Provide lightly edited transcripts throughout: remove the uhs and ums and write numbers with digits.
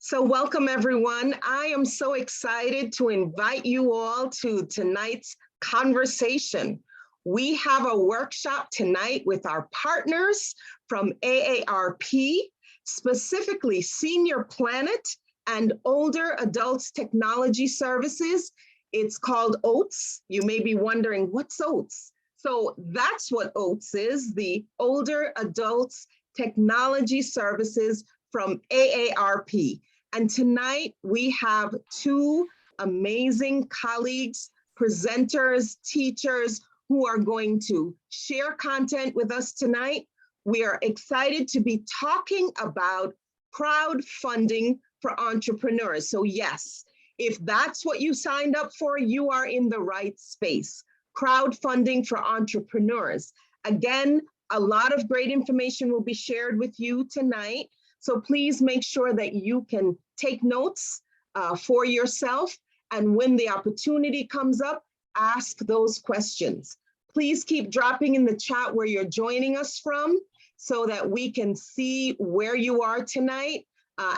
So welcome everyone. I am so excited to invite you all to tonight's conversation. We have a workshop tonight with our partners from AARP, specifically Senior Planet and Older Adults Technology Services. It's called OATS. You may be wondering, what's OATS? So that's what OATS is, the Older Adults Technology Services from AARP. And tonight we have two amazing colleagues, presenters, teachers who are going to share content with us tonight. We are excited to be talking about crowdfunding for entrepreneurs. So yes, if that's what you signed up for, you are in the right space. Crowdfunding for entrepreneurs. Again, a lot of great information will be shared with you tonight. So please make sure that you can take notes for yourself. And when the opportunity comes up, ask those questions. Please keep dropping in the chat where you're joining us from so that we can see where you are tonight.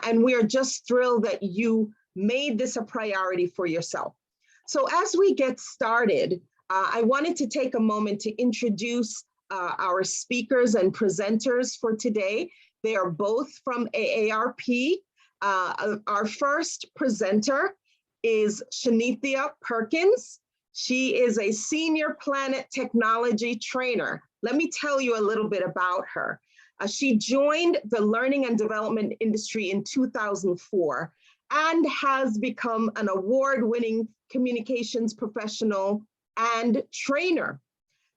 And we are just thrilled that you made this a priority for yourself. So as we get started, I wanted to take a moment to introduce our speakers and presenters for today. They are both from AARP. Our first presenter is Shanithia Perkins. She is a Senior Planet Technology trainer. Let me tell you a little bit about her. She joined the learning and development industry in 2004 and has become an award-winning communications professional and trainer.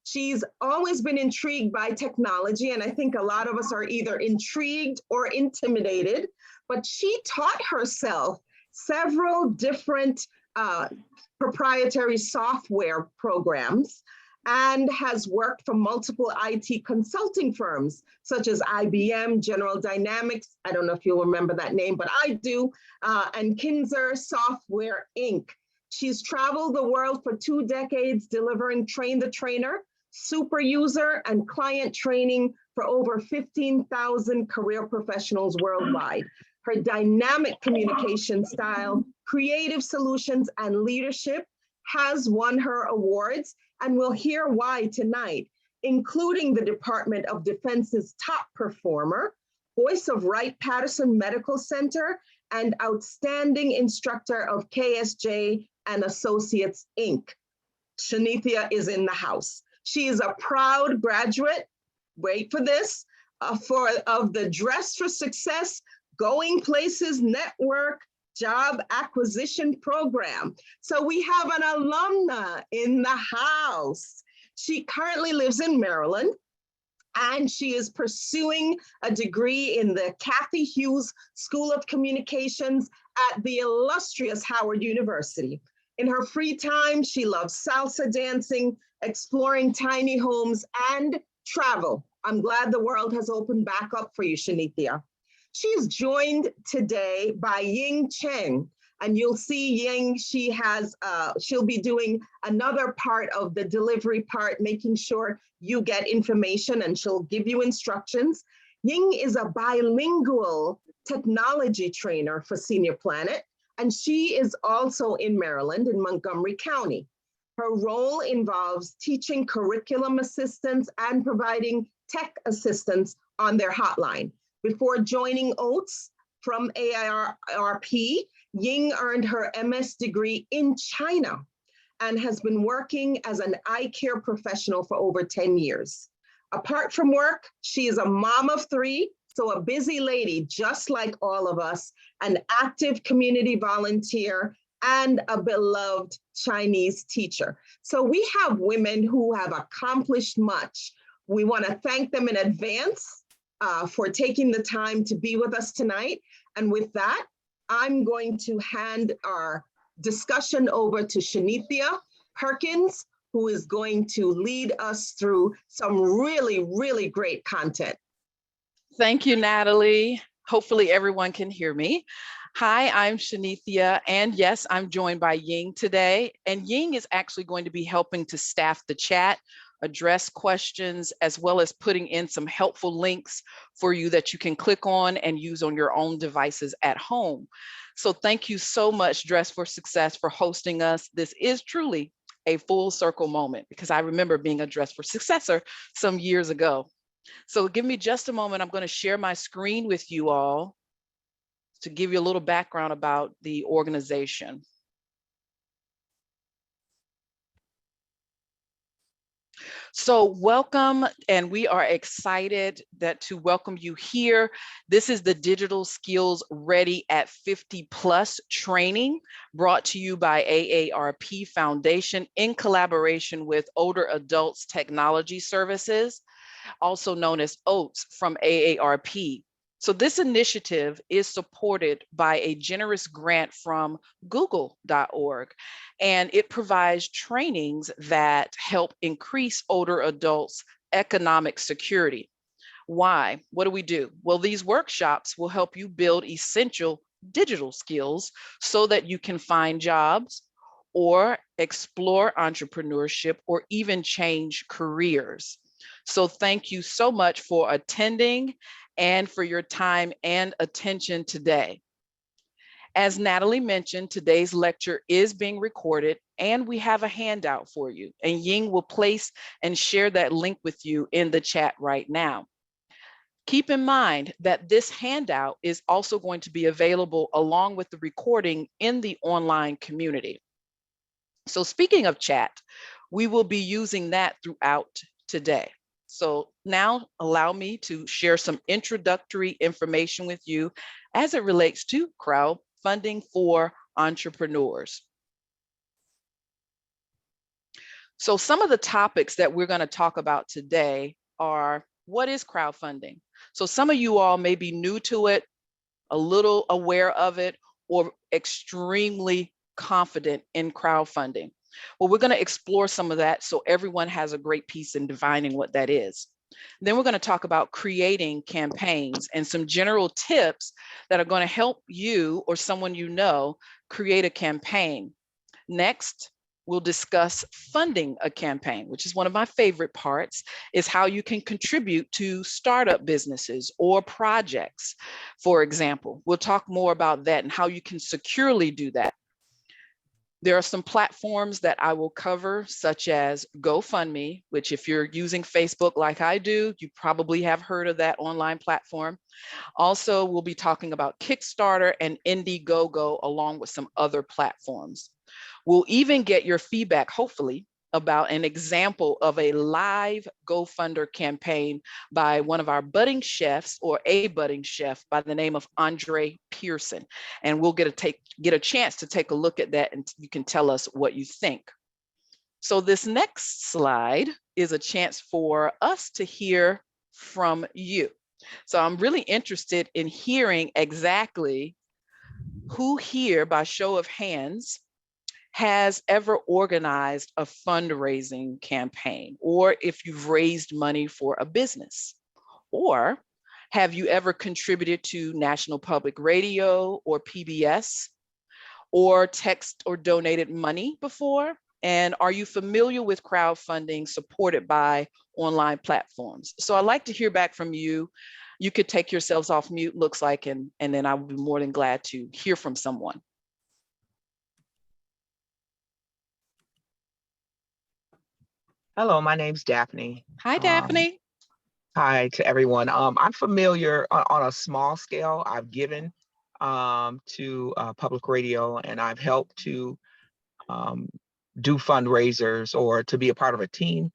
She's always been intrigued by technology, and I think a lot of us are either intrigued or intimidated, but she taught herself several different proprietary software programs and has worked for multiple IT consulting firms, such as IBM, General Dynamics, I don't know if you'll remember that name, but I do, and Kinzer Software, Inc. She's traveled the world for 2 decades, delivering Train the Trainer, super user, and client training for over 15,000 career professionals worldwide. Her dynamic communication style, creative solutions, and leadership has won her awards, and we'll hear why tonight, including the Department of Defense's top performer, voice of Wright-Patterson Medical Center, and outstanding instructor of KSJ and Associates, Inc. Shanithia is in the house. She is a proud graduate, wait for this, of the Dress for Success Going Places Network Job Acquisition Program. So we have an alumna in the house. She currently lives in Maryland, and she is pursuing a degree in the Kathy Hughes School of Communications at the illustrious Howard University. In her free time, she loves salsa dancing, exploring tiny homes, and travel. I'm glad the world has opened back up for you, Shanithia. She's joined today by Ying Chen, and you'll see Ying, she'll be doing another part of the delivery part, making sure you get information, and she'll give you instructions. Ying is a bilingual technology trainer for Senior Planet, and she is also in Maryland in Montgomery County. Her role involves teaching curriculum assistance and providing tech assistance on their hotline. Before joining OATS from AARP, Ying earned her MS degree in China and has been working as an eye care professional for over 10 years. Apart from work, she is a mom of 3, so a busy lady just like all of us, an active community volunteer, and a beloved Chinese teacher. So we have women who have accomplished much. We want to thank them in advance for taking the time to be with us tonight. And with that, I'm going to hand our discussion over to Shanithia Perkins, who is going to lead us through some really, really great content. Thank you, Natalie. Hopefully everyone can hear me. Hi, I'm Shanithia, and yes, I'm joined by Ying today. And Ying is actually going to be helping to staff the chat address questions, as well as putting in some helpful links for you that you can click on and use on your own devices at home. So thank you so much, Dress for Success, for hosting us. This is truly a full circle moment because I remember being a Dress for Successor some years ago. So give me just a moment. I'm going to share my screen with you all to give you a little background about the organization. So welcome, and we are excited to welcome you here. This is the Digital Skills Ready at 50 Plus training brought to you by AARP Foundation in collaboration with Older Adults Technology Services, also known as OATS from AARP. So this initiative is supported by a generous grant from google.org, and it provides trainings that help increase older adults' economic security. Why? What do we do? Well, these workshops will help you build essential digital skills so that you can find jobs or explore entrepreneurship or even change careers. So thank you so much for attending and for your time and attention today. As Natalie mentioned, today's lecture is being recorded and we have a handout for you, and Ying will place and share that link with you in the chat right now. Keep in mind that this handout is also going to be available along with the recording in the online community. So speaking of chat, we will be using that throughout today. So now allow me to share some introductory information with you as it relates to crowdfunding for entrepreneurs. So some of the topics that we're going to talk about today are, what is crowdfunding? So some of you all may be new to it, a little aware of it, or extremely confident in crowdfunding. Well, we're going to explore some of that so everyone has a great piece in defining what that is. Then we're going to talk about creating campaigns and some general tips that are going to help you or someone you know create a campaign. Next, we'll discuss funding a campaign, which is one of my favorite parts, is how you can contribute to startup businesses or projects. For example, we'll talk more about that and how you can securely do that. There are some platforms that I will cover, such as GoFundMe, which if you're using Facebook like I do, you probably have heard of that online platform. Also, we'll be talking about Kickstarter and Indiegogo, along with some other platforms. We'll even get your feedback, hopefully, about an example of a live GoFunder campaign by one of our budding chefs, or a budding chef by the name of Andre Pearson. And we'll get a chance to take a look at that, and you can tell us what you think. So this next slide is a chance for us to hear from you. So I'm really interested in hearing exactly who here, by show of hands, has ever organized a fundraising campaign, or if you've raised money for a business, or have you ever contributed to National Public Radio or PBS, or text or donated money before? And are you familiar with crowdfunding supported by online platforms? So I'd like to hear back from you. You could take yourselves off mute, looks like, and then I would be more than glad to hear from someone. Hello, my name's Daphne. Hi, Daphne. Hi to everyone. I'm familiar on a small scale. I've given to public radio, and I've helped to do fundraisers or to be a part of a team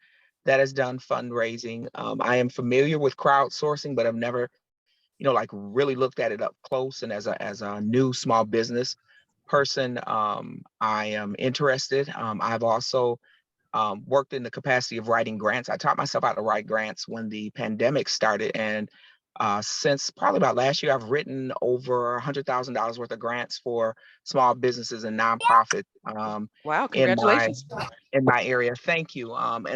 that has done fundraising. I am familiar with crowdsourcing, but I've never, like really looked at it up close. And as a new small business person, I am interested. I've also worked in the capacity of writing grants. I taught myself how to write grants when the pandemic started. And since probably about last year, I've written over $100,000 worth of grants for small businesses and nonprofits. Wow, congratulations. In my area. Thank you. And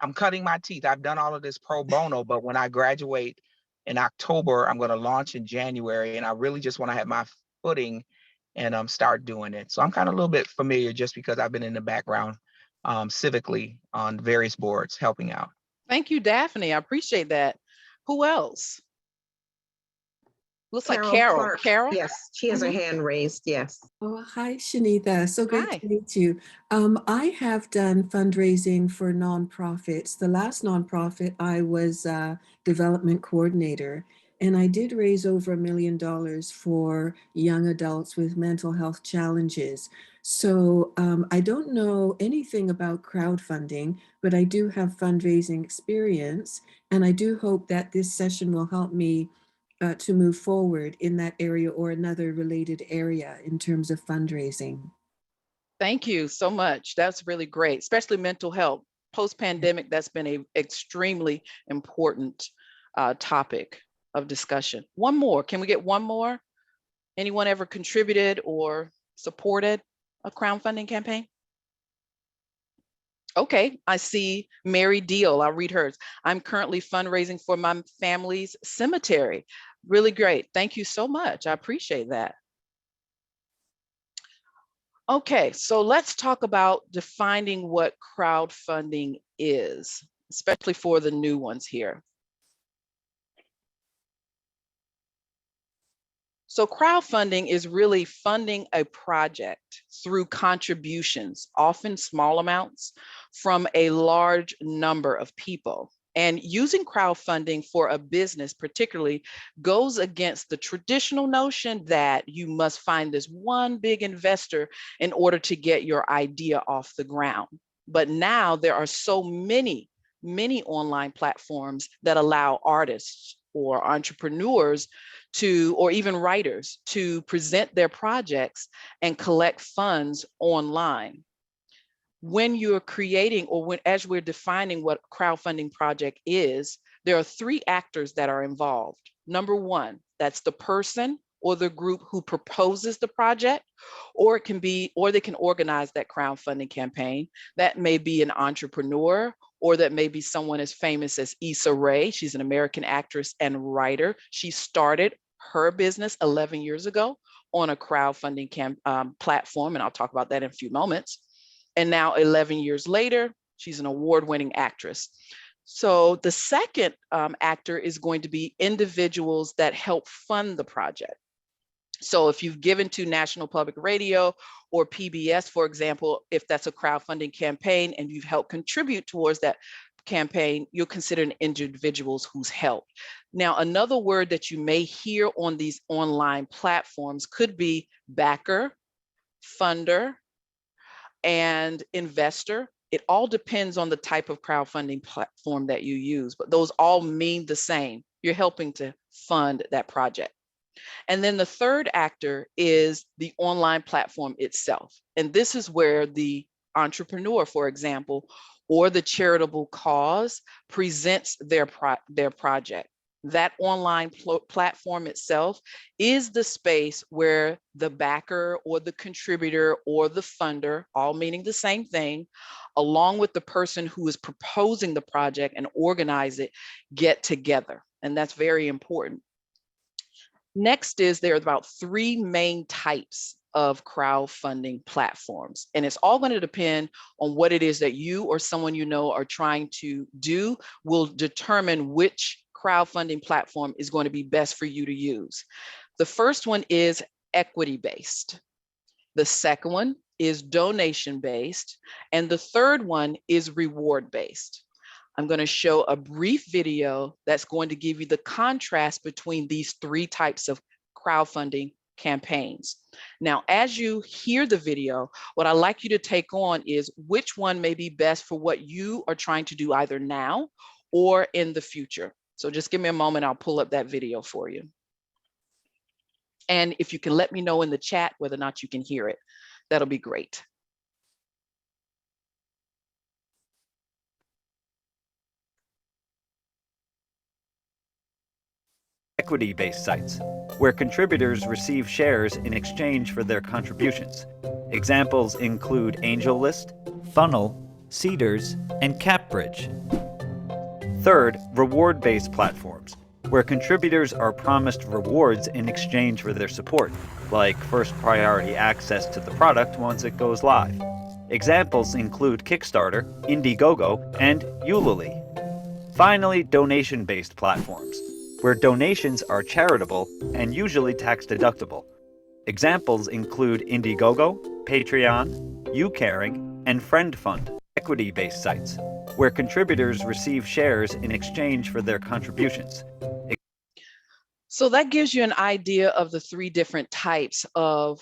I'm cutting my teeth. I've done all of this pro bono, but when I graduate in October, I'm going to launch in January. And I really just want to have my footing and start doing it. So I'm kind of a little bit familiar just because I've been in the background civically on various boards, helping out. Thank you, Daphne. I appreciate that. Who else? Looks like Carol Carol. Clark. Carol? Yes, she has her hand raised. Yes. Oh, hi, Shanita. So great Hi. to meet you. I have done fundraising for nonprofits. The last nonprofit, I was a development coordinator, and I did raise over $1 million for young adults with mental health challenges. So I don't know anything about crowdfunding, but I do have fundraising experience, and I do hope that this session will help me to move forward in that area or another related area in terms of fundraising. Thank you so much. That's really great, especially mental health. Post-pandemic, that's been an extremely important topic of discussion. One more, can we get one more? Anyone ever contributed or supported a crowdfunding campaign? Okay, I see Mary Deal. I'll read hers. I'm currently fundraising for my family's cemetery. Really great. Thank you so much. I appreciate that. Okay, so let's talk about defining what crowdfunding is, especially for the new ones here. So crowdfunding is really funding a project through contributions, often small amounts, from a large number of people. And using crowdfunding for a business particularly goes against the traditional notion that you must find this one big investor in order to get your idea off the ground. But now there are so many online platforms that allow artists or entrepreneurs to, or even writers, to present their projects and collect funds online. When you're creating, or when, as we're defining what a crowdfunding project is, there are three actors that are involved. Number one, that's the person or the group who proposes the project, or it can be, or they can organize that crowdfunding campaign. That may be an entrepreneur, or that may be someone as famous as Issa Rae. She's an American actress and writer. She started her business 11 years ago on a crowdfunding platform, and I'll talk about that in a few moments. And now 11 years later, she's an award-winning actress. So the second actor is going to be individuals that help fund the project. So if you've given to National Public Radio or PBS, for example, if that's a crowdfunding campaign and you've helped contribute towards that campaign, you'll consider an individuals who's helped. Now, another word that you may hear on these online platforms could be backer, funder, and investor. It all depends on the type of crowdfunding platform that you use, but those all mean the same. You're helping to fund that project. And then the third actor is the online platform itself. And this is where the entrepreneur, for example, or the charitable cause presents their project. That online platform itself is the space where the backer or the contributor or the funder, all meaning the same thing, along with the person who is proposing the project and organize it, get together. And that's very important. Next is there are about three main types of crowdfunding platforms. And it's all going to depend on what it is that you or someone you know are trying to do will determine which crowdfunding platform is going to be best for you to use. The first one is equity-based. The second one is donation-based. And the third one is reward-based. I'm going to show a brief video that's going to give you the contrast between these three types of crowdfunding campaigns. Now, as you hear the video, what I'd like you to take on is which one may be best for what you are trying to do either now or in the future. So just give me a moment, I'll pull up that video for you. And if you can let me know in the chat whether or not you can hear it, that'll be great. Equity-based sites, where contributors receive shares in exchange for their contributions. Examples include AngelList, Funnel, Seedrs, and CapBridge. Third, reward-based platforms, where contributors are promised rewards in exchange for their support, like first priority access to the product once it goes live. Examples include Kickstarter, Indiegogo, and Ulule. Finally, donation-based platforms, where donations are charitable and usually tax-deductible. Examples include Indiegogo, Patreon, YouCaring, and FriendFund. Equity-based sites, where contributors receive shares in exchange for their contributions. So that gives you an idea of the 3 different types of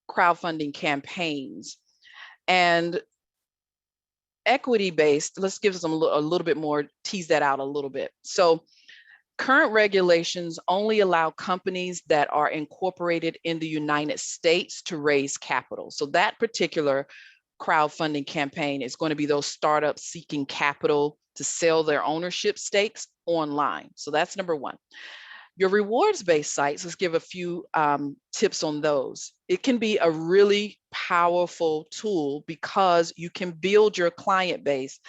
crowdfunding campaigns. And equity-based, let's give them a little bit more, tease that out a little bit. So current regulations only allow companies that are incorporated in the United States to raise capital. So that particular crowdfunding campaign is going to be those startups seeking capital to sell their ownership stakes online. So that's number 1. Your rewards-based sites, let's give a few tips on those. It can be a really powerful tool because you can build your client base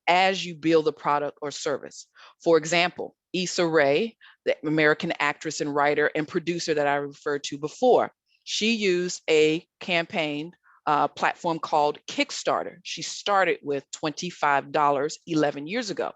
as you build the product or service. For example, Issa Rae, the American actress and writer and producer that I referred to before, she used a campaign platform called Kickstarter. She started with $25 11 years ago.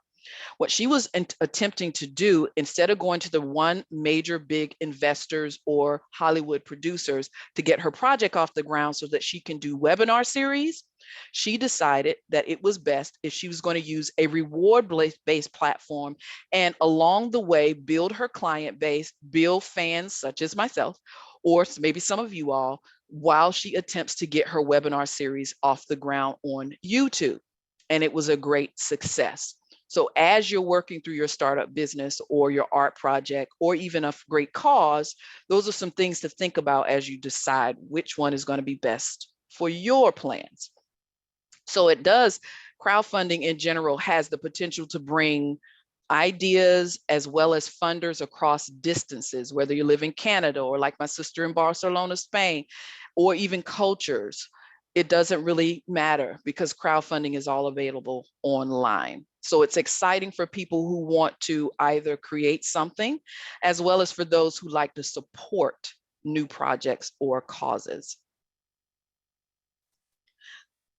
What she was attempting to do, instead of going to the one major big investors or Hollywood producers to get her project off the ground so that she can do webinar series, she decided that it was best if she was going to use a reward-based platform and along the way build her client base, build fans such as myself, or maybe some of you all, while she attempts to get her webinar series off the ground on YouTube. And it was a great success. So as you're working through your startup business or your art project or even a great cause, those are some things to think about as you decide which one is going to be best for your plans. So it does, crowdfunding in general has the potential to bring ideas as well as funders across distances, whether you live in Canada or like my sister in Barcelona, Spain, or even cultures. It doesn't really matter because crowdfunding is all available online. So it's exciting for people who want to either create something, as well as for those who like to support new projects or causes.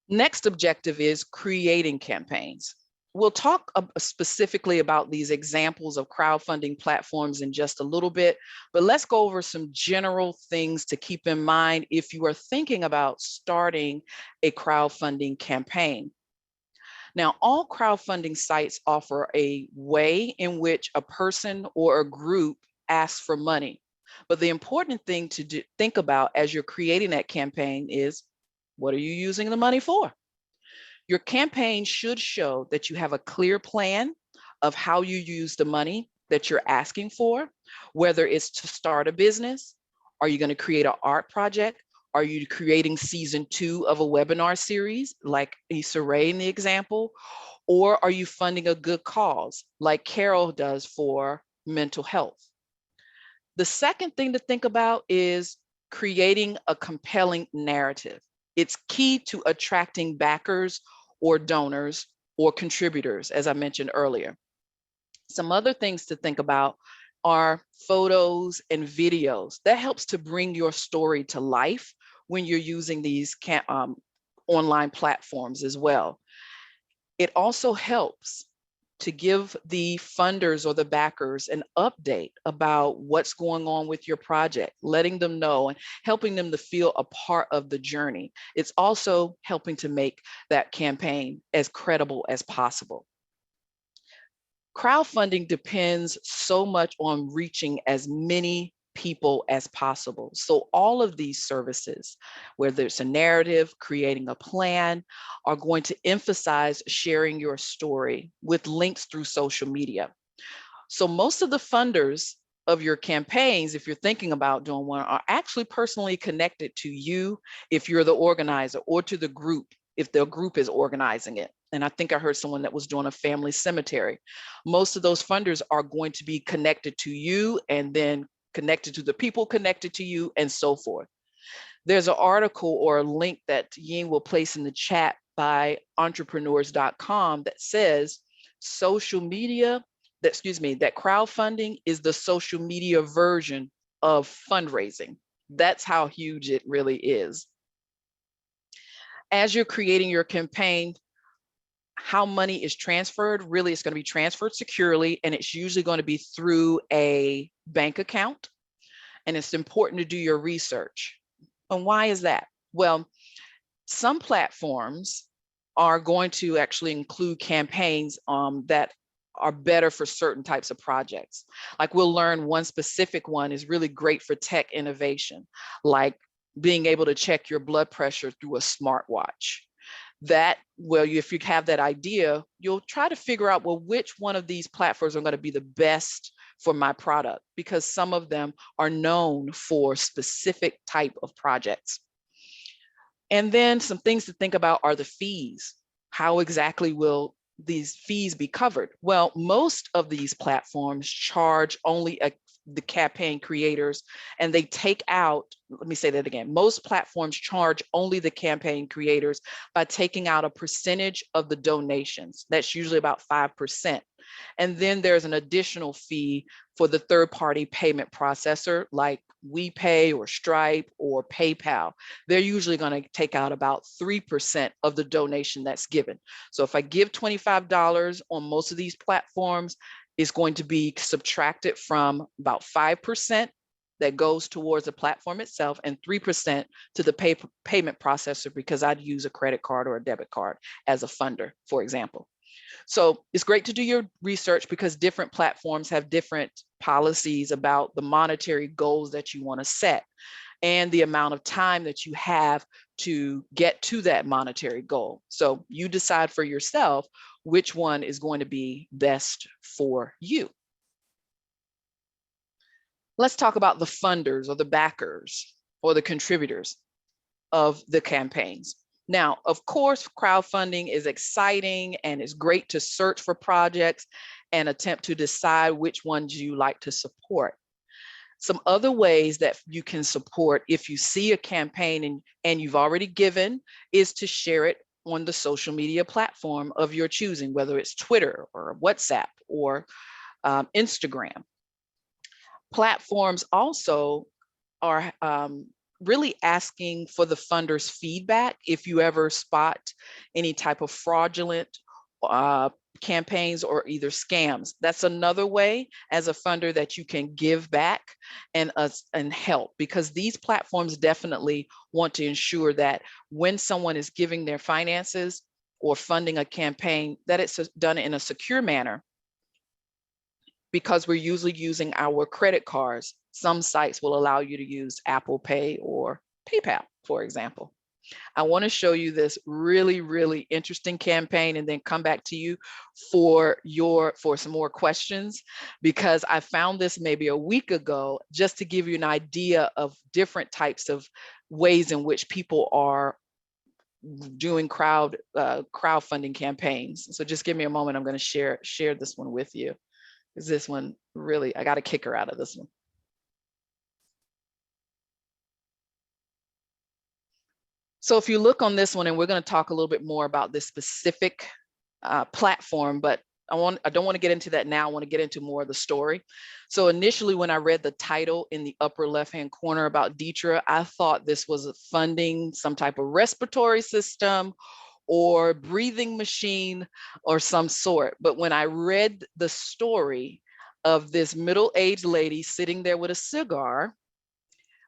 Next objective is creating campaigns. We'll talk specifically about these examples of crowdfunding platforms in just a little bit, but let's go over some general things to keep in mind if you are thinking about starting a crowdfunding campaign. Now, all crowdfunding sites offer a way in which a person or a group asks for money. But the important thing to think about as you're creating that campaign is, what are you using the money for? Your campaign should show that you have a clear plan of how you use the money that you're asking for, whether it's to start a business. Are you going to create an art project? Are you creating season 2 of a webinar series like Issa Rae in the example? Or are you funding a good cause like Carol does for mental health? The second thing to think about is creating a compelling narrative. It's key to attracting backers or donors or contributors, as I mentioned earlier. Some other things to think about are photos and videos. That helps to bring your story to life when you're using these online platforms as well. It also helps to give the funders or the backers an update about what's going on with your project, letting them know and helping them to feel a part of the journey. It's also helping to make that campaign as credible as possible. Crowdfunding depends so much on reaching as many people as possible. So all of these services, whether it's a narrative, creating a plan, are going to emphasize sharing your story with links through social media. So most of the funders of your campaigns, if you're thinking about doing one, are actually personally connected to you if you're the organizer, or to the group if the group is organizing it. And I think I heard someone that was doing a family cemetery. Most of those funders are going to be connected to you and then connected to the people connected to you and so forth. There's an article or a link that Yin will place in the chat by entrepreneurs.com that says that crowdfunding is the social media version of fundraising. That's how huge it really is. As you're creating your campaign, how money is transferred, really it's going to be transferred securely, and it's usually going to be through a bank account. And it's important to do your research. And why is that? Well, some platforms are going to actually include campaigns that are better for certain types of projects. Like we'll learn one specific one is really great for tech innovation, like being able to check your blood pressure through a smartwatch. That, well, if you have that idea, you'll try to figure out, well, which one of these platforms are going to be the best for my product, because some of them are known for specific type of projects. And then some things to think about are the fees. How exactly will these fees be covered? Well, most of these platforms charge only the campaign creators, and they take out, let me say that again, most platforms charge only the campaign creators by taking out a percentage of the donations. That's usually about 5%. And then there's an additional fee for the third-party payment processor like WePay or Stripe or PayPal. They're usually going to take out about 3% of the donation that's given. So if I give $25 on most of these platforms, it's going to be subtracted from about 5% that goes towards the platform itself and 3% to the payment processor, because I'd use a credit card or a debit card as a funder, for example. So it's great to do your research, because different platforms have different policies about the monetary goals that you want to set and the amount of time that you have to get to that monetary goal. So you decide for yourself which one is going to be best for you. Let's talk about the funders or the backers or the contributors of the campaigns. Now, of course, crowdfunding is exciting and it's great to search for projects and attempt to decide which ones you like to support. Some other ways that you can support if you see a campaign and you've already given is to share it on the social media platform of your choosing, whether it's Twitter or WhatsApp or Instagram. Platforms also are really asking for the funders' feedback if you ever spot any type of fraudulent campaigns or either scams. That's another way as a funder that you can give back and help, because these platforms definitely want to ensure that when someone is giving their finances or funding a campaign, that it's done in a secure manner, because we're usually using our credit cards. Some sites will allow you to use Apple Pay or PayPal, for example. I want to show you this really, really interesting campaign and then come back to you for some more questions, because I found this maybe a week ago, just to give you an idea of different types of ways in which people are doing crowdfunding campaigns. So just give me a moment. I'm going to share this one with you. Is this one really, I got a kicker out of this one. So if you look on this one, and we're going to talk a little bit more about this specific platform, but I don't want to get into that now. I want to get into more of the story. So initially, when I read the title in the upper left-hand corner about Deetra, I thought this was funding some type of respiratory system or breathing machine or some sort. But when I read the story of this middle-aged lady sitting there with a cigar,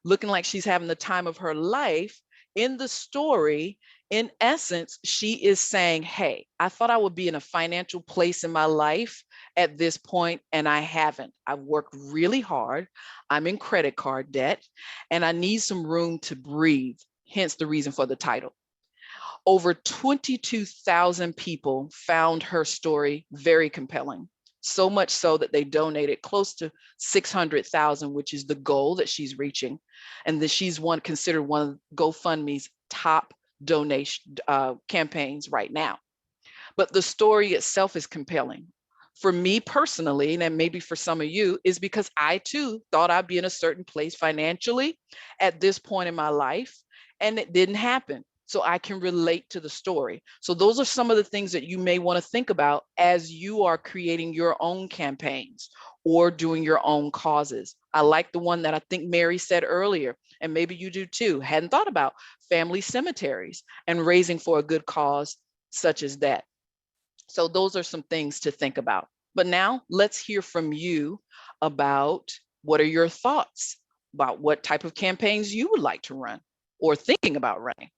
looking like she's having the time of her life, in the story, in essence, she is saying, hey, I thought I would be in a financial place in my life at this point, and I haven't. I've worked really hard. I'm in credit card debt, and I need some room to breathe, hence the reason for the title. Over 22,000 people found her story very compelling. So much so that they donated close to 600,000, which is the goal that she's reaching. And that she's considered one of GoFundMe's top donation campaigns right now. But the story itself is compelling. For me personally, and maybe for some of you, is because I too thought I'd be in a certain place financially at this point in my life, and it didn't happen. So I can relate to the story. So those are some of the things that you may want to think about as you are creating your own campaigns or doing your own causes. I like the one that I think Mary said earlier, and maybe you do too, hadn't thought about family cemeteries and raising for a good cause such as that. So those are some things to think about. But now let's hear from you about what are your thoughts about what type of campaigns you would like to run or thinking about running.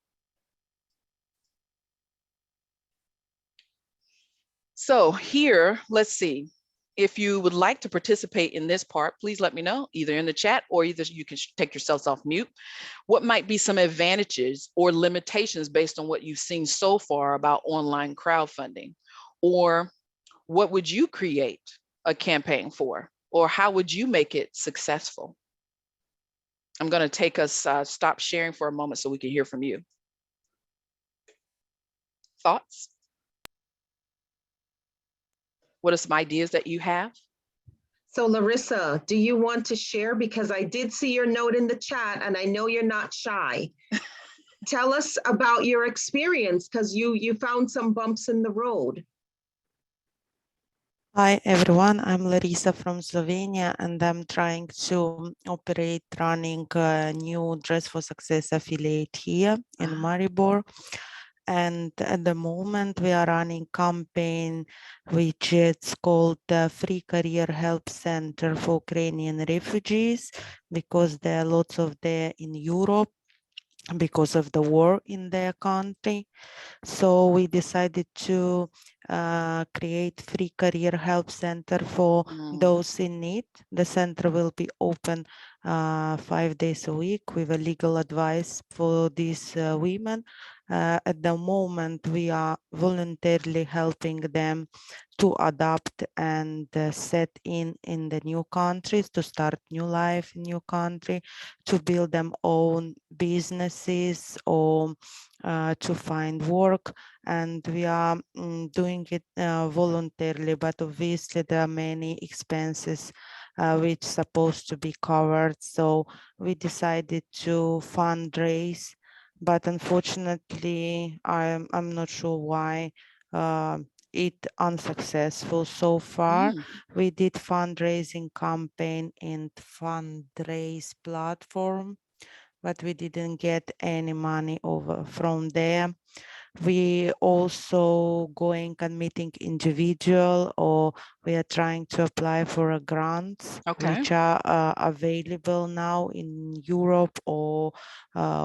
So here, let's see. If you would like to participate in this part, please let me know, either in the chat or either you can take yourselves off mute. What might be some advantages or limitations based on what you've seen so far about online crowdfunding? Or what would you create a campaign for? Or how would you make it successful? I'm going to take us, stop sharing for a moment so we can hear from you. Thoughts? What are some ideas that you have? So Larissa, do you want to share? Because I did see your note in the chat and I know you're not shy. Tell us about your experience, because you found some bumps in the road. Hi everyone, I'm Larissa from Slovenia and I'm trying to operate running a new Dress for Success affiliate here in Maribor. And at the moment we are running campaign which is called the Free Career Help Center for Ukrainian refugees, because there are lots of them in Europe because of the war in their country. So we decided to create Free Career Help Center for those in need. The center will be open 5 days a week with a legal advice for these women. At the moment, we are voluntarily helping them to adapt and set in the new countries, to start new life in new country, to build them own businesses or to find work. And we are doing it voluntarily, but obviously there are many expenses which supposed to be covered. So we decided to fundraise, but unfortunately I'm not sure why it unsuccessful so far. We did fundraising campaign in fundraise platform, but we didn't get any money over from there. We also going and meeting individual, or we are trying to apply for a grants which are available now in Europe or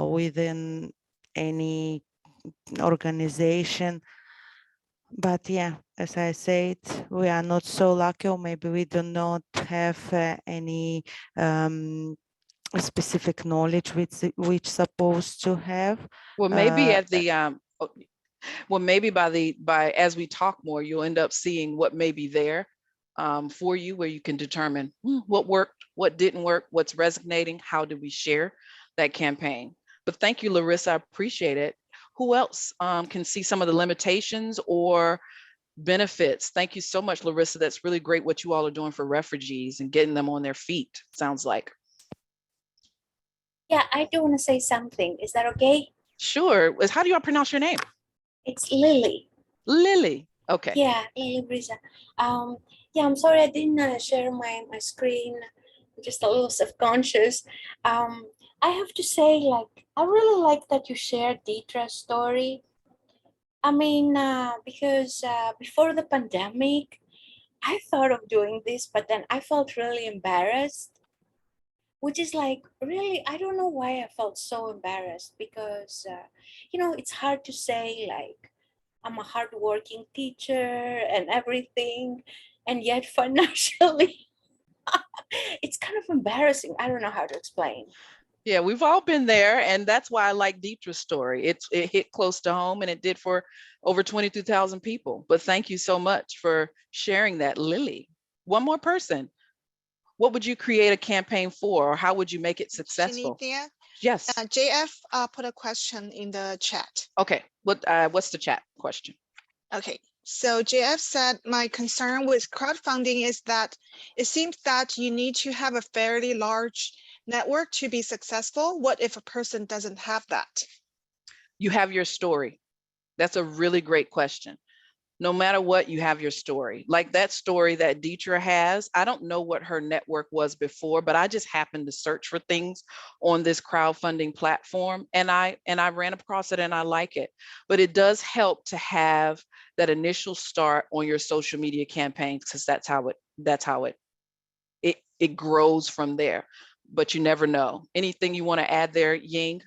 within any organization. But yeah, as I said, we are not so lucky, or maybe we do not have any specific knowledge which supposed to have. Well, maybe at the well, maybe by as we talk more, you'll end up seeing what may be there for you, where you can determine what worked, what didn't work, what's resonating, how do we share that campaign. But thank you, Larissa, I appreciate it. Who else can see some of the limitations or benefits? Thank you so much, Larissa. That's really great what you all are doing for refugees and getting them on their feet, sounds like. Yeah, I do want to say something. Is that okay? Sure. How do you all pronounce your name? It's Lily. Lily. Okay. Yeah, Lily Brisa. Yeah, I'm sorry I didn't share my screen. I'm just a little self-conscious. I have to say, like, I really like that you shared Deetra's story. I mean, because before the pandemic, I thought of doing this, but then I felt really embarrassed, which is like, really, I don't know why I felt so embarrassed, because, you know, it's hard to say, like, I'm a hardworking teacher and everything, and yet financially, it's kind of embarrassing. I don't know how to explain. Yeah, we've all been there, and that's why I like Deetra's story. It hit close to home, and it did for over 22,000 people. But thank you so much for sharing that, Lily. One more person. What would you create a campaign for, or how would you make it successful? Shanithia? Yes. JF put a question in the chat. Okay. What's the chat question? Okay. So JF said, my concern with crowdfunding is that it seems that you need to have a fairly large network to be successful. What if a person doesn't have that? You have your story. That's a really great question. No matter what, you have your story. Like that story that Deidre has, I don't know what her network was before, but I just happened to search for things on this crowdfunding platform, and I ran across it and I like it. But it does help to have that initial start on your social media campaigns, because that's how it grows from there. But you never know. Anything you want to add there, Ying?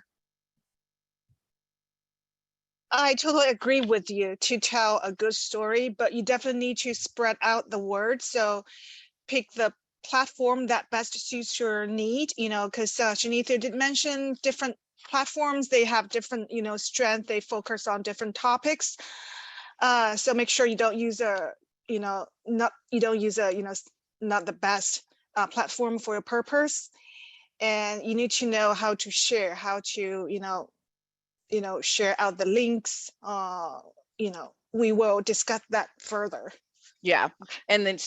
I totally agree with you to tell a good story, but you definitely need to spread out the word. So pick the platform that best suits your need, because Shanitha did mention different platforms. They have different, strength. They focus on different topics. So make sure you don't use not the best platform for your purpose. And you need to know how to share, how to, share out the links. We will discuss that further. Yeah, and then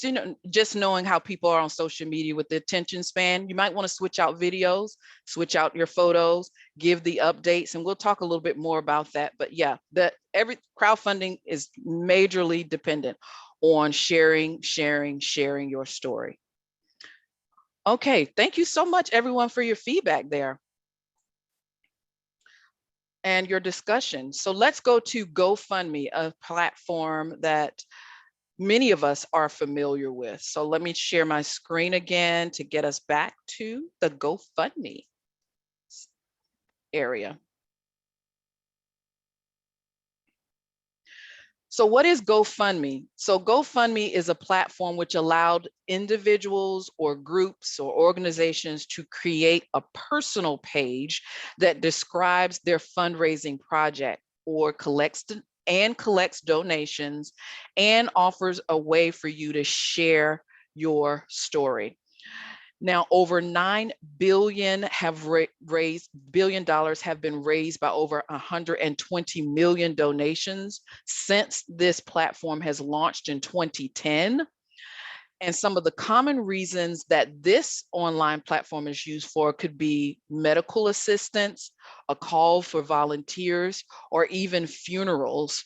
just knowing how people are on social media with the attention span, you might want to switch out videos, switch out your photos, give the updates, and we'll talk a little bit more about that. But yeah, every crowdfunding is majorly dependent on sharing your story. Okay, thank you so much, everyone, for your feedback there and your discussion. So let's go to GoFundMe, a platform that many of us are familiar with. So let me share my screen again to get us back to the GoFundMe area. So what is GoFundMe? So GoFundMe is a platform which allowed individuals or groups or organizations to create a personal page that describes their fundraising project or collects donations and offers a way for you to share your story. Now, over $9 billion have been raised by over 120 million donations since this platform has launched in 2010. And some of the common reasons that this online platform is used for could be medical assistance, a call for volunteers, or even funerals.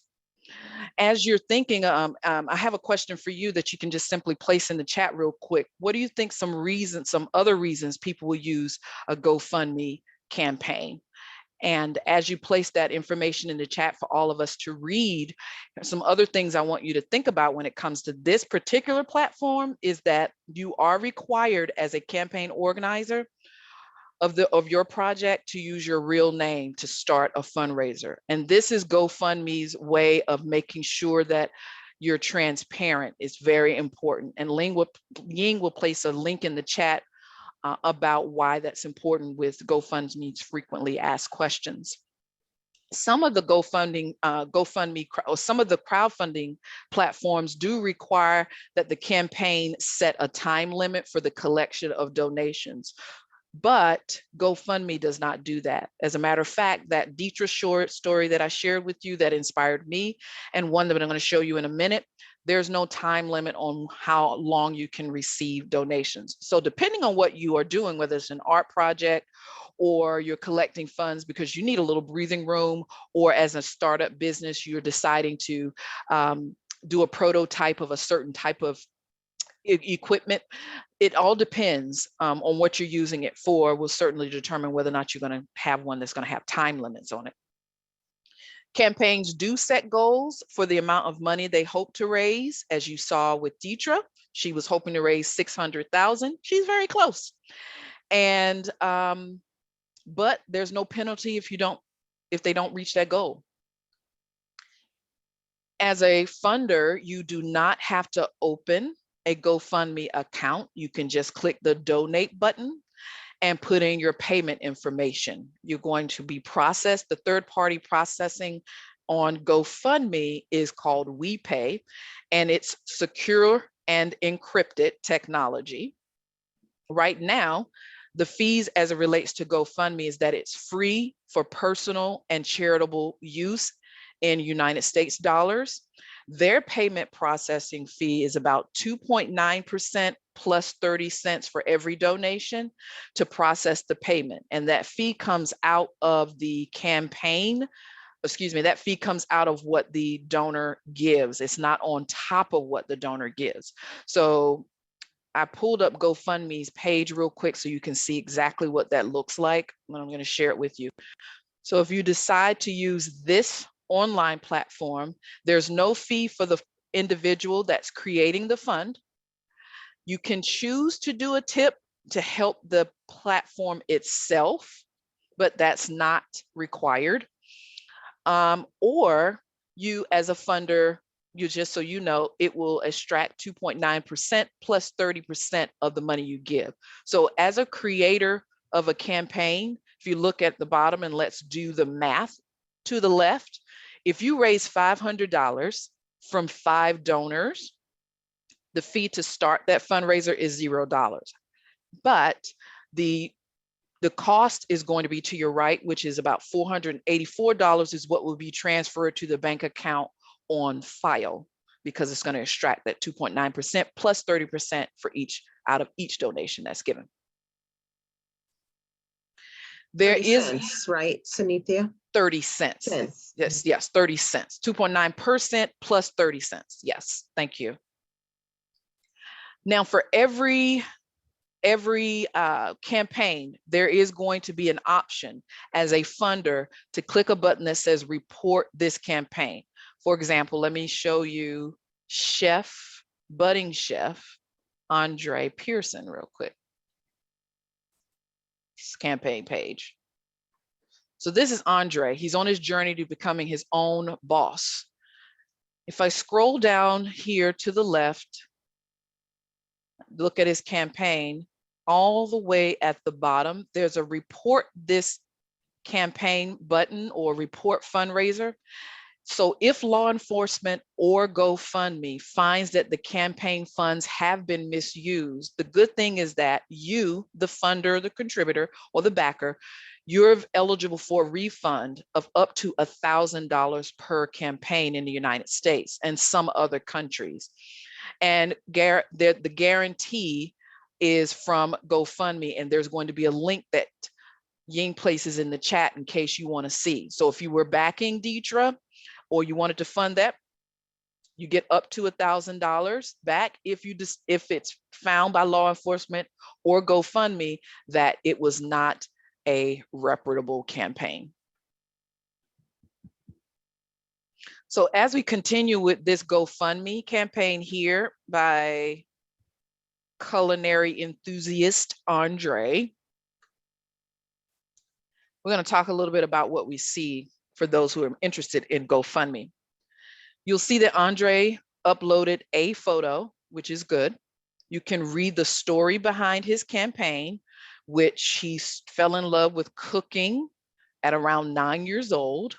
As you're thinking, I have a question for you that you can just simply place in the chat real quick. What do you think some other reasons people will use a GoFundMe campaign? And as you place that information in the chat for all of us to read, some other things I want you to think about when it comes to this particular platform is that you are required as a campaign organizer of your project to use your real name to start a fundraiser. And this is GoFundMe's way of making sure that you're transparent. It's very important. And Ying will place a link in the chat about why that's important with GoFundMe's frequently asked questions. Some of the some of the crowdfunding platforms do require that the campaign set a time limit for the collection of donations. But GoFundMe does not do that. As a matter of fact, that Deidre short story that I shared with you that inspired me, and one that I'm going to show you in a minute, there's no time limit on how long you can receive donations. So depending on what you are doing, whether it's an art project or you're collecting funds because you need a little breathing room, or as a startup business, you're deciding to do a prototype of a certain type of equipment, it all depends on what you're using it for, will certainly determine whether or not you're going to have one that's going to have time limits on it. Campaigns do set goals for the amount of money they hope to raise. As you saw with Deidre, she was hoping to raise 600,000. She's very close. And but there's no penalty if they don't reach that goal. As a funder, you do not have to open a GoFundMe account. You can just click the donate button and put in your payment information. You're going to be processed. The third-party processing on GoFundMe is called WePay, and it's secure and encrypted technology. Right now, the fees as it relates to GoFundMe is that it's free for personal and charitable use in United States dollars. Their payment processing fee is about 2.9% plus 30 cents for every donation to process the payment. And that fee comes out of the campaign excuse me, that fee comes out of what the donor gives. It's not on top of what the donor gives. So I pulled up GoFundMe's page real quick so you can see exactly what that looks like. And I'm going to share it with you. So if you decide to use this online platform, there's no fee for the individual that's creating the fund. You can choose to do a tip to help the platform itself, but that's not required. Or you as a funder, you just so you know, it will extract 2.9% plus 30% of the money you give. So as a creator of a campaign, if you look at the bottom and let's do the math to the left, if you raise $500 from 5 donors, the fee to start that fundraiser is $0. But the cost is going to be to your right, which is about $484 is what will be transferred to the bank account on file, because it's going to extract that 2.9% plus 30% for each out of each donation that's given. There 30 is cents, right, Sunithia? 30 cents. Cents. Yes, 30 cents. 2.9% plus 30 cents. Yes, thank you. Now for every campaign, there is going to be an option as a funder to click a button that says report this campaign. For example, let me show you budding chef Andre Pearson real quick. His campaign page. So this is Andre. He's on his journey to becoming his own boss. If I scroll down here to the left, look at his campaign, all the way at the bottom, there's a report this campaign button or report fundraiser. So if law enforcement or GoFundMe finds that the campaign funds have been misused, the good thing is that you, the funder, the contributor, or the backer, you're eligible for a refund of up to $1,000 per campaign in the United States and some other countries. And the guarantee is from GoFundMe, and there's going to be a link that Ying places in the chat in case you want to see. So if you were backing Deidre or you wanted to fund that, you get up to $1,000 back if it's found by law enforcement or GoFundMe that it was not a reputable campaign. So as we continue with this GoFundMe campaign here by culinary enthusiast Andre, we're going to talk a little bit about what we see for those who are interested in GoFundMe. You'll see that Andre uploaded a photo, which is good. You can read the story behind his campaign, which he fell in love with cooking at around 9 years old.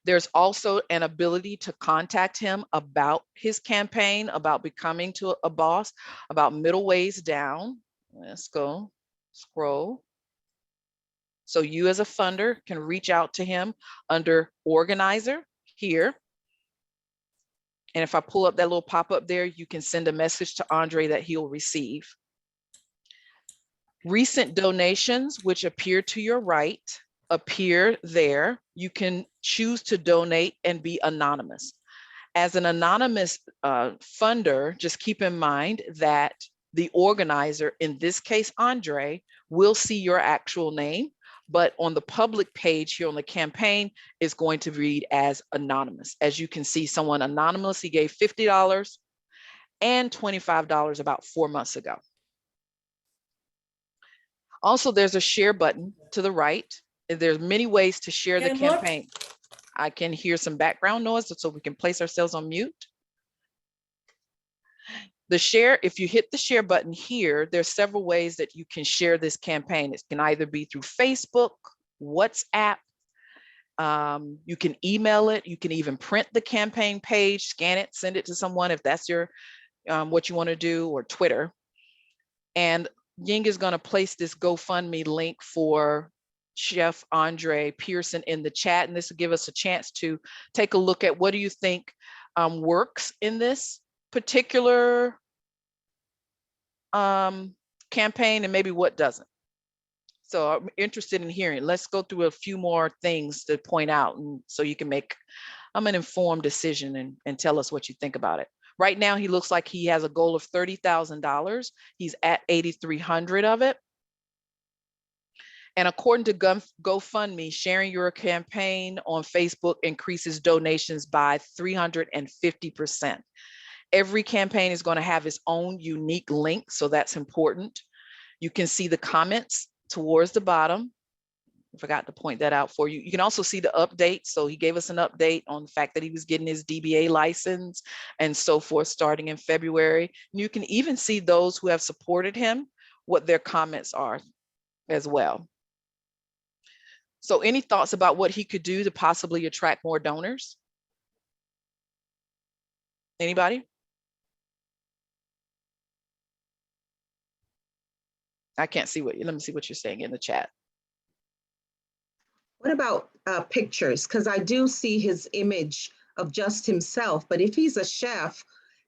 There's also an ability to contact him about his campaign, about becoming a boss, about middle ways down. Let's go, scroll. So you as a funder can reach out to him under organizer here. And if I pull up that little pop-up there, you can send a message to Andre that he'll receive. Recent donations, which appear to your right, appear there. You can choose to donate and be anonymous. As an anonymous funder, just keep in mind that the organizer, in this case, Andre, will see your actual name, but on the public page here on the campaign is going to read as anonymous. As you can see, someone anonymously gave $50 and $25 about 4 months ago. Also, there's a share button to the right. There's many ways to share the campaign. I can hear some background noise, so we can place ourselves on mute. The share, if you hit the share button here, there's several ways that you can share this campaign. It can either be through Facebook, WhatsApp, you can email it, you can even print the campaign page, scan it, send it to someone if that's your what you want to do, or Twitter. And Ying is going to place this GoFundMe link for Chef Andre Pearson in the chat, and this will give us a chance to take a look at what do you think works in this particular campaign and maybe what doesn't. So I'm interested in hearing. Let's go through a few more things to point out, and so you can make an informed decision and tell us what you think about it. Right now, he looks like he has a goal of $30,000. He's at 8,300 of it. And according to GoFundMe, sharing your campaign on Facebook increases donations by 350%. Every campaign is going to have its own unique link, so that's important. You can see the comments towards the bottom. I forgot to point that out for you. You can also see the update. So he gave us an update on the fact that he was getting his DBA license and so forth starting in February. And you can even see those who have supported him, what their comments are as well. So any thoughts about what he could do to possibly attract more donors? Anybody? I can't see what, let me see what you're saying in the chat. What about pictures? Because I do see his image of just himself, but if he's a chef,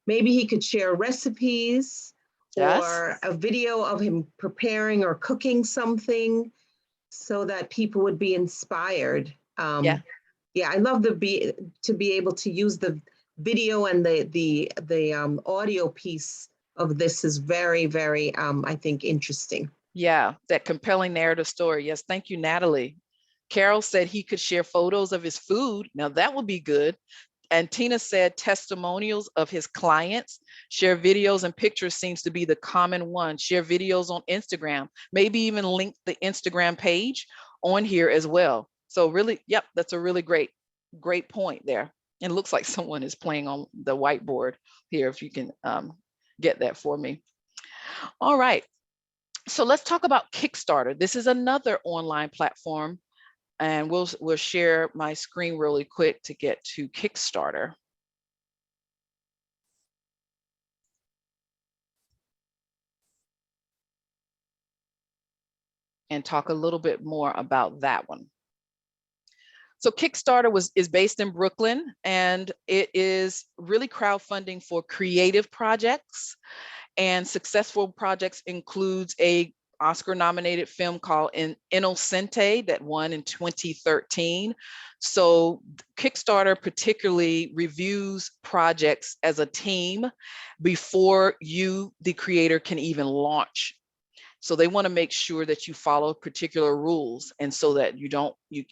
maybe he could share recipes or a video of him preparing or cooking something so that people would be inspired. Yeah, I love to be able to use the video, and the audio piece of this is very, very, I think, interesting. Yeah, that compelling narrative story. Yes, thank you, Natalie. Carol said he could share photos of his food. Now that would be good. And Tina said testimonials of his clients. Share videos and pictures seems to be the common one. Share videos on Instagram, maybe even link the Instagram page on here as well. So really, yep, that's a really great point there. And it looks like someone is playing on the whiteboard here, if you can get that for me. All right, so let's talk about Kickstarter. This is another online platform, and we'll share my screen really quick to get to Kickstarter. And talk a little bit more about that one. So Kickstarter is based in Brooklyn, and it is really crowdfunding for creative projects, and successful projects includes a Oscar-nominated film called Innocente that won in 2013. So Kickstarter particularly reviews projects as a team before you, the creator, can even launch. So they want to make sure that you follow particular rules, and so that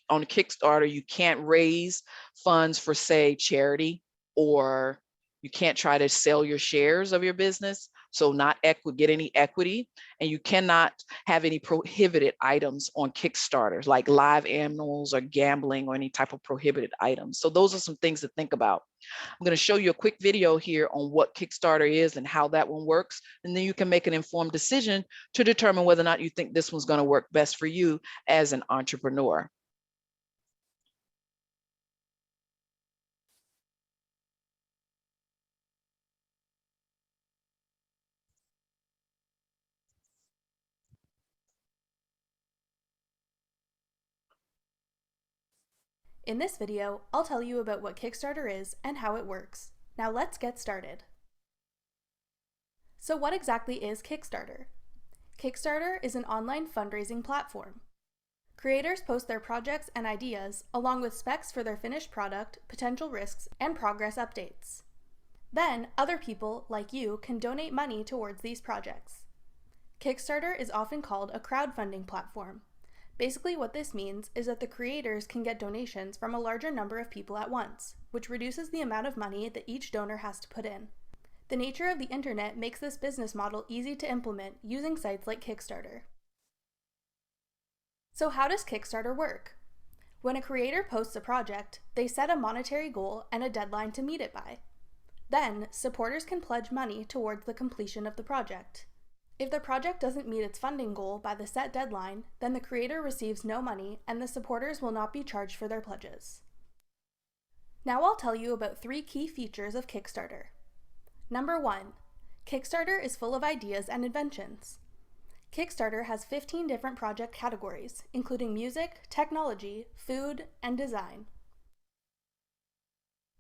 on Kickstarter, you can't raise funds for, say, charity, or you can't try to sell your shares of your business. So not get any equity, and you cannot have any prohibited items on Kickstarter, like live animals or gambling or any type of prohibited items. So those are some things to think about. I'm going to show you a quick video here on what Kickstarter is and how that one works, and then you can make an informed decision to determine whether or not you think this one's going to work best for you as an entrepreneur. In this video, I'll tell you about what Kickstarter is and how it works. Now let's get started. So what exactly is Kickstarter? Kickstarter is an online fundraising platform. Creators post their projects and ideas, along with specs for their finished product, potential risks, and progress updates. Then, other people, like you, can donate money towards these projects. Kickstarter is often called a crowdfunding platform. Basically, what this means is that the creators can get donations from a larger number of people at once, which reduces the amount of money that each donor has to put in. The nature of the internet makes this business model easy to implement using sites like Kickstarter. So how does Kickstarter work? When a creator posts a project, they set a monetary goal and a deadline to meet it by. Then, supporters can pledge money towards the completion of the project. If the project doesn't meet its funding goal by the set deadline, then the creator receives no money and the supporters will not be charged for their pledges. Now I'll tell you about 3 key features of Kickstarter. Number 1, Kickstarter is full of ideas and inventions. Kickstarter has 15 different project categories, including music, technology, food, and design.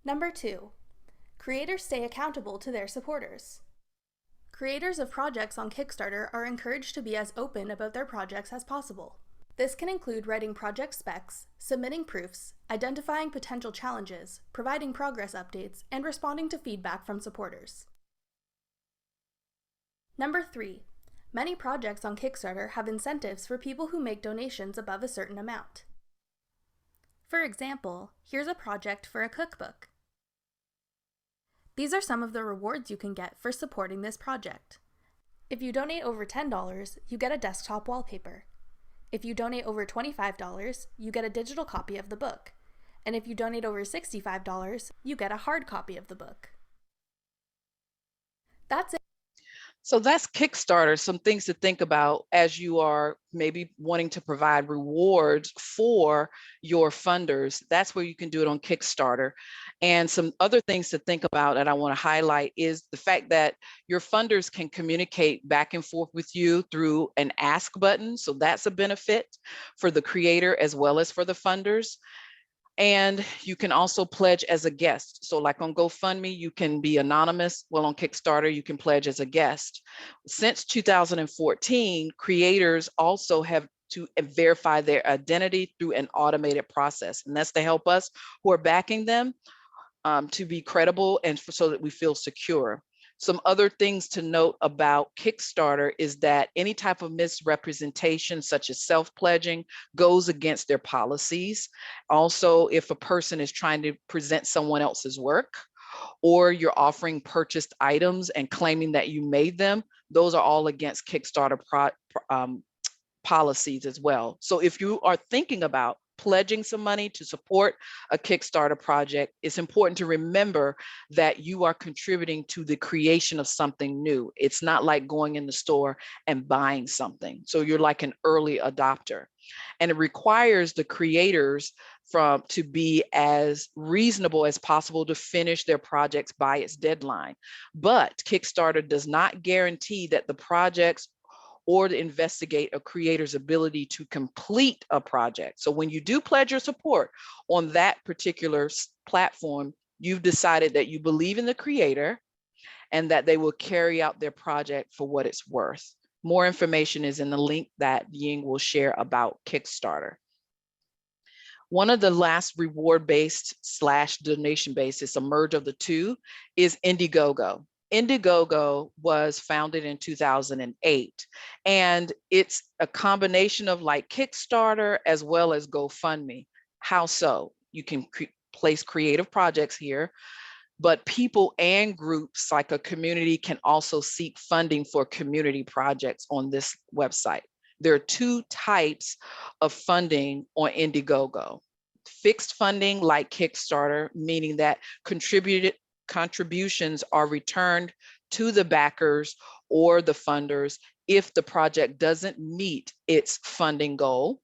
Number 2, creators stay accountable to their supporters. Creators of projects on Kickstarter are encouraged to be as open about their projects as possible. This can include writing project specs, submitting proofs, identifying potential challenges, providing progress updates, and responding to feedback from supporters. Number 3. Many projects on Kickstarter have incentives for people who make donations above a certain amount. For example, here's a project for a cookbook. These are some of the rewards you can get for supporting this project. If you donate over $10, you get a desktop wallpaper. If you donate over $25, you get a digital copy of the book. And if you donate over $65, you get a hard copy of the book. That's it. So that's Kickstarter, some things to think about as you are maybe wanting to provide rewards for your funders. That's where you can do it on Kickstarter. And some other things to think about that I want to highlight is the fact that your funders can communicate back and forth with you through an ask button. So that's a benefit for the creator as well as for the funders. And you can also pledge as a guest. So like on GoFundMe, you can be anonymous. Well, on Kickstarter, you can pledge as a guest. Since 2014, creators also have to verify their identity through an automated process. And that's to help us who are backing them to be credible and so that we feel secure. Some other things to note about Kickstarter is that any type of misrepresentation, such as self-pledging, goes against their policies. Also, if a person is trying to present someone else's work, or you're offering purchased items and claiming that you made them, those are all against Kickstarter policies as well. So if you are thinking about pledging some money to support a Kickstarter project, it's important to remember that you are contributing to the creation of something new. It's not like going in the store and buying something. So you're like an early adopter. And it requires the creators to be as reasonable as possible to finish their projects by its deadline. But Kickstarter does not guarantee that the projects or to investigate a creator's ability to complete a project. So when you do pledge your support on that particular platform, you've decided that you believe in the creator and that they will carry out their project for what it's worth. More information is in the link that Ying will share about Kickstarter. One of the last reward-based / donation-based, it's a merge of the two, is Indiegogo. Indiegogo was founded in 2008, and it's a combination of like Kickstarter as well as GoFundMe. How so? You can place creative projects here, but people and groups like a community can also seek funding for community projects on this website. There are two types of funding on Indiegogo. Fixed funding like Kickstarter, meaning that contributions are returned to the backers or the funders if the project doesn't meet its funding goal,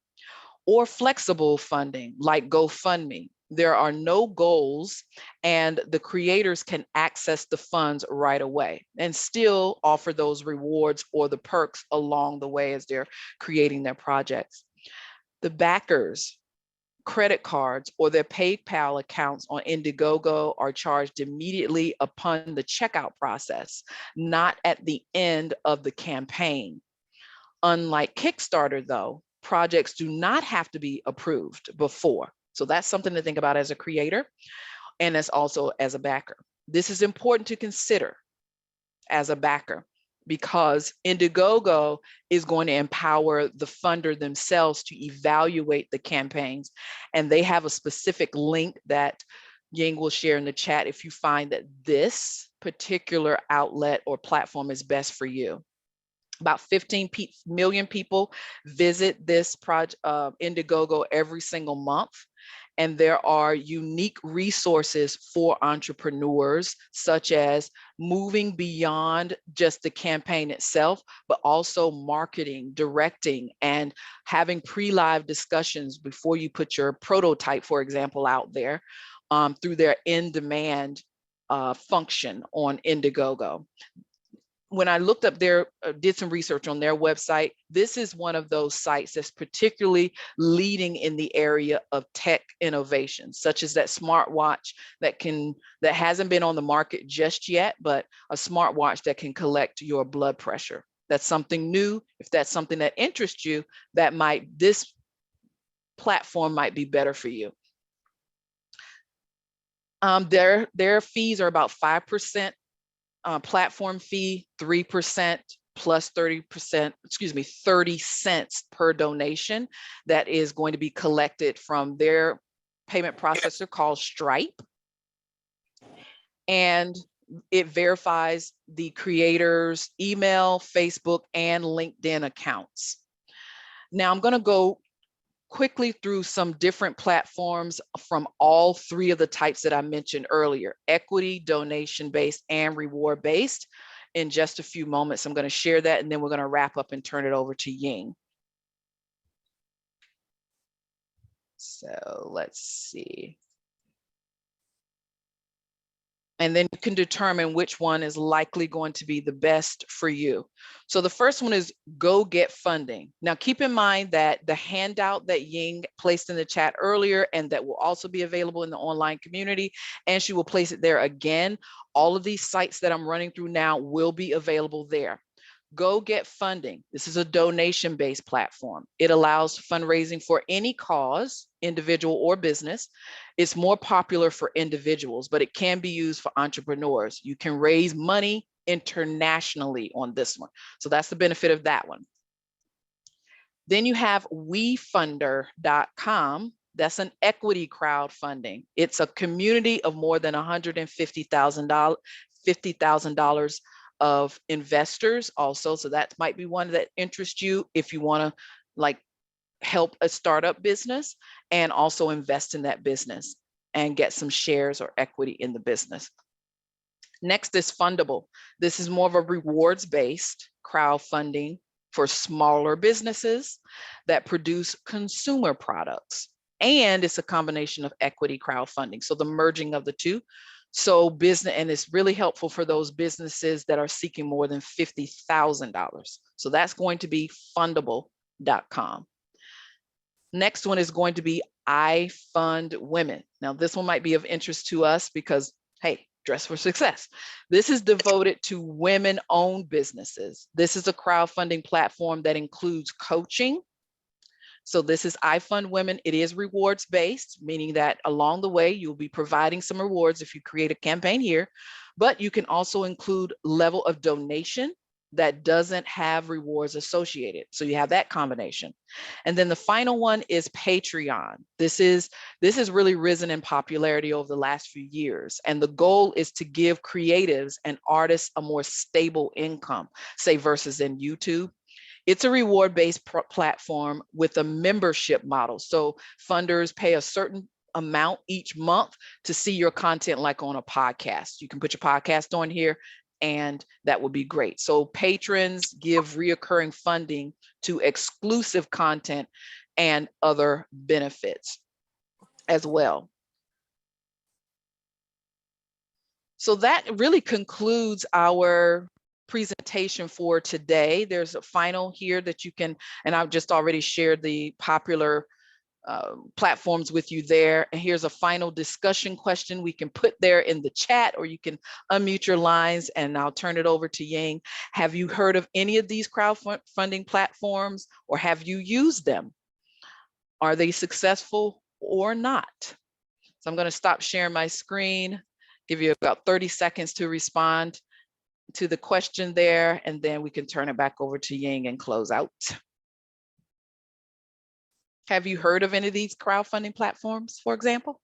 or flexible funding like GoFundMe. There are no goals and the creators can access the funds right away and still offer those rewards or the perks along the way as they're creating their projects. The backers, credit cards or their PayPal accounts on Indiegogo are charged immediately upon the checkout process, not at the end of the campaign. Unlike Kickstarter though, projects do not have to be approved before. So that's something to think about as a creator and as also as a backer. This is important to consider as a backer because Indiegogo is going to empower the funder themselves to evaluate the campaigns. And they have a specific link that Ying will share in the chat if you find that this particular outlet or platform is best for you. About 15 million people visit this project, Indiegogo, every single month. And there are unique resources for entrepreneurs, such as moving beyond just the campaign itself, but also marketing, directing, and having pre-live discussions before you put your prototype, for example, out there through their in-demand function on Indiegogo. when I looked up their, did some research on their website, this is one of those sites that's particularly leading in the area of tech innovation, such as that smartwatch that hasn't been on the market just yet, but a smartwatch that can collect your blood pressure. That's something new. If that's something that interests you, this platform might be better for you. Their fees are about 5%. Platform fee, 3% plus 30%, 30 cents per donation that is going to be collected from their payment processor called Stripe. And it verifies the creator's email, Facebook, and LinkedIn accounts. Now I'm going to go quickly through some different platforms from all three of the types that I mentioned earlier: equity, donation-based, and reward-based. In just a few moments, I'm going to share that, and then we're going to wrap up and turn it over to Ying. So let's see. And then you can determine which one is likely going to be the best for you. So the first one is GoFundMe. Now keep in mind that the handout that Ying placed in the chat earlier, and that will also be available in the online community, and she will place it there again. All of these sites that I'm running through now will be available there. GoFundMe. This is a donation-based platform. It allows fundraising for any cause, individual or business. It's more popular for individuals, but it can be used for entrepreneurs. You can raise money internationally on this one. So that's the benefit of that one. Then you have wefunder.com. That's an equity crowdfunding. It's a community of more than $150,000 of investors also. So that might be one that interests you if you want to help a startup business and also invest in that business and get some shares or equity in the business. Next is Fundable. This is more of a rewards-based crowdfunding for smaller businesses that produce consumer products. And it's a combination of equity crowdfunding. So the merging of the two. So business, and it's really helpful for those businesses that are seeking more than $50,000. So that's going to be fundable.com. Next one is going to be I Fund Women. Now this one might be of interest to us because, hey, Dress for Success. This is devoted to women-owned businesses. This is a crowdfunding platform that includes coaching. So this is I Fund Women. It is rewards-based, meaning that along the way, you'll be providing some rewards if you create a campaign here, but you can also include level of donation that doesn't have rewards associated. So you have that combination. And then the final one is Patreon. This has really risen in popularity over the last few years. And the goal is to give creatives and artists a more stable income, say versus in YouTube. It's a reward-based platform with a membership model. So funders pay a certain amount each month to see your content like on a podcast. You can put your podcast on here and that would be great. So patrons give reoccurring funding to exclusive content and other benefits as well. So that really concludes our presentation for today. There's a final here that you can, and I've just already shared the popular platforms with you there. And here's a final discussion question we can put there in the chat, or you can unmute your lines and I'll turn it over to Ying. Have you heard of any of these crowdfunding platforms, or have you used them? Are they successful or not? So I'm going to stop sharing my screen, give you about 30 seconds to respond to the question there, and then we can turn it back over to Ying and close out. Have you heard of any of these crowdfunding platforms, for example?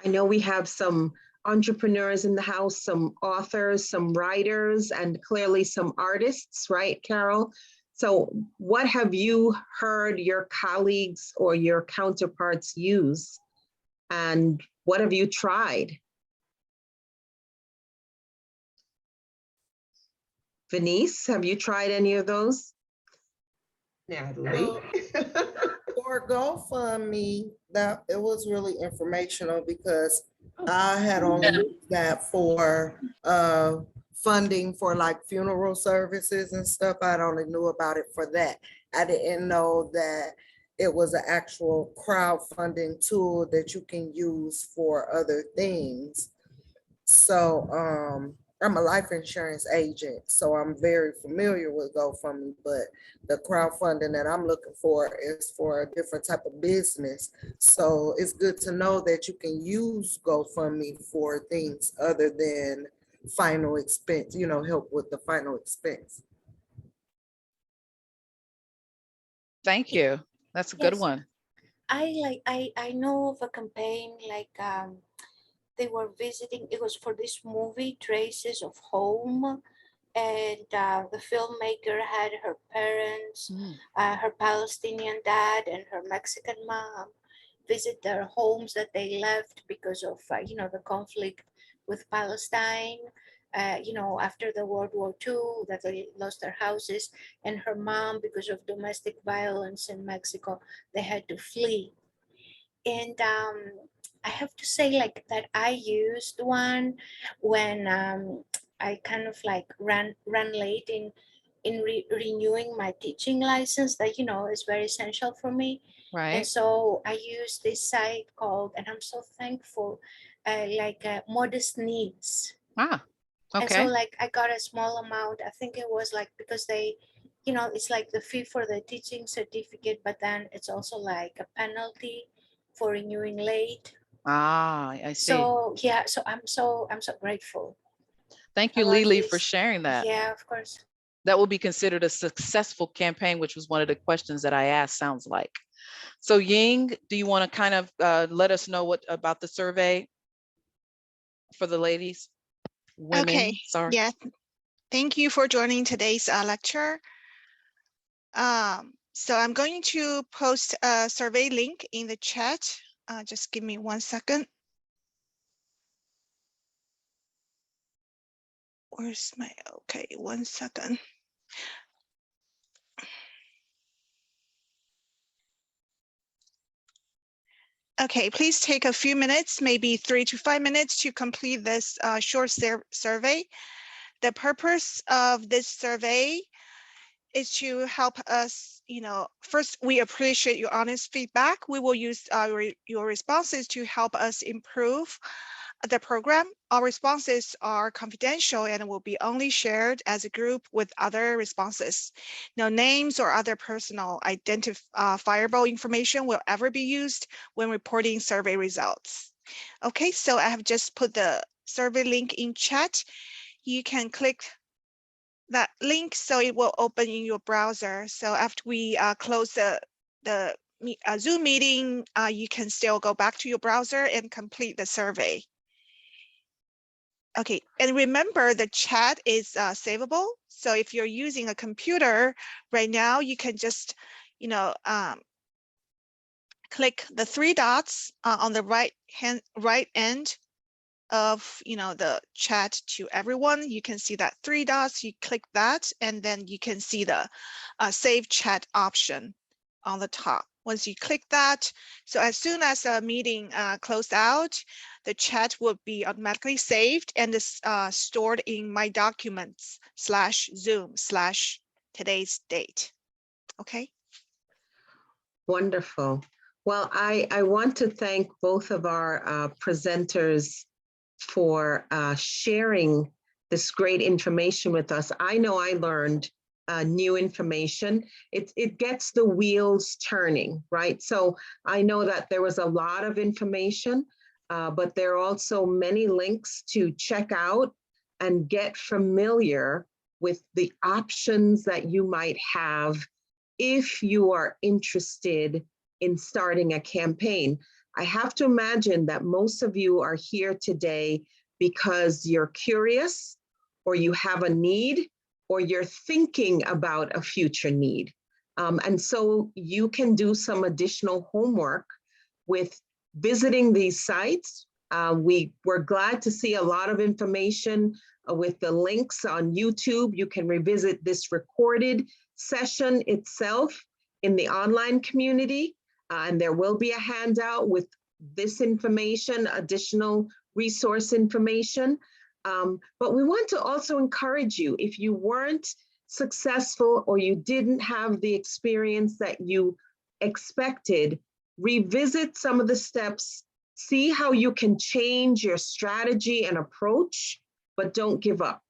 I know we have some entrepreneurs in the house, some authors, some writers, and clearly some artists, right, Carol? So what have you heard your colleagues or your counterparts use? And what have you tried? Venice, have you tried any of those? Natalie? For GoFundMe, that it was really informational because I had only used that for funding for like funeral services and stuff. I only knew about it for that. I didn't know that it was an actual crowdfunding tool that you can use for other things. So I'm a life insurance agent, so I'm very familiar with GoFundMe, but the crowdfunding that I'm looking for is for a different type of business. So it's good to know that you can use GoFundMe for things other than final expense, you know, help with the final expense. Thank you. That's a good Yes, one. I know of a campaign like they were visiting, it was for this movie, Traces of Home. And the filmmaker had her parents, her Palestinian dad and her Mexican mom visit their homes that they left because of, you know, the conflict with Palestine, you know, after the World War II, that they lost their houses. And her mom, because of domestic violence in Mexico, they had to flee. And I have to say like that I used one when I kind of like ran late in renewing my teaching license that, you know, is very essential for me. And Right. so I used this site called, and I'm so thankful, Modest Needs. Ah, And so okay. like I got a small amount. I think it was like because they, you know, it's like the fee for the teaching certificate, but then it's also like a penalty for renewing late. Ah, I see. So yeah, so I'm so grateful Thank you, about Lily, for this. sharing that. Yeah, of course. That will be considered a successful campaign, which was one of the questions that I asked, sounds like. So Ying, do you want to kind of let us know what about the survey for the ladies? Women, Okay, sorry. yeah. Thank you for joining today's lecture. So I'm going to post a survey link in the chat. Just give me 1 second. Where's my, okay, 1 second. Okay, please take a few minutes, maybe 3 to 5 minutes to complete this short survey. The purpose of this survey is to help us, you know, first, we appreciate your honest feedback. We will use your responses to help us improve the program. Our responses are confidential and will be only shared as a group with other responses. No names or other personal identifiable information will ever be used when reporting survey results. Okay, so I have just put the survey link in chat. You can click that link so it will open in your browser. So after we close the Zoom meeting, you can still go back to your browser and complete the survey. Okay, and remember the chat is savable. So if you're using a computer right now, you can just, you know, click the 3 dots on the right end of, you know, the chat to everyone. You can see that 3 dots, you click that, and then you can see the save chat option on the top. Once you click that, so as soon as a meeting closed out, the chat will be automatically saved and is stored in my documents /Zoom/today's date. Okay. Wonderful. Well, I want to thank both of our presenters for sharing this great information with us. I know I learned new information. It gets the wheels turning, right? So I know that there was a lot of information, but there are also many links to check out and get familiar with the options that you might have if you are interested in starting a campaign. I have to imagine that most of you are here today because you're curious, or you have a need, or you're thinking about a future need. And so you can do some additional homework with visiting these sites. We're glad to see a lot of information with the links on YouTube. You can revisit this recorded session itself in the online community. And there will be a handout with this information, additional resource information. But we want to also encourage you, if you weren't successful or you didn't have the experience that you expected, revisit some of the steps, see how you can change your strategy and approach, but don't give up.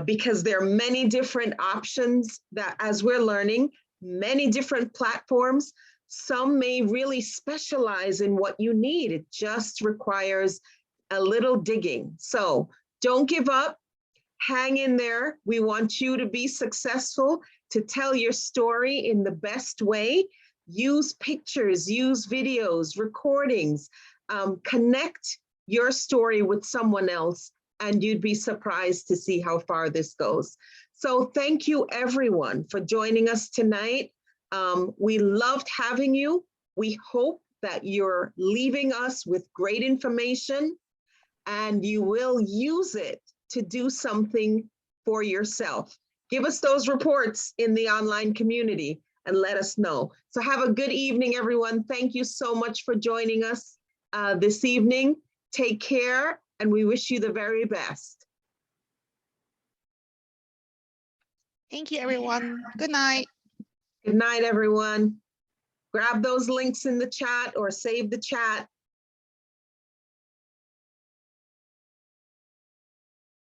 Because there are many different options that, as we're learning, many different platforms, some may really specialize in what you need. It just requires a little digging. So don't give up, hang in there. We want you to be successful, to tell your story in the best way. Use pictures, use videos, recordings, connect your story with someone else, and you'd be surprised to see how far this goes. So thank you everyone for joining us tonight. We loved having you. We hope that you're leaving us with great information and you will use it to do something for yourself. Give us those reports in the online community and let us know. So have a good evening, everyone. Thank you so much for joining us this evening. Take care, and we wish you the very best. Thank you, everyone. Good night. Good night, everyone. Grab those links in the chat or save the chat.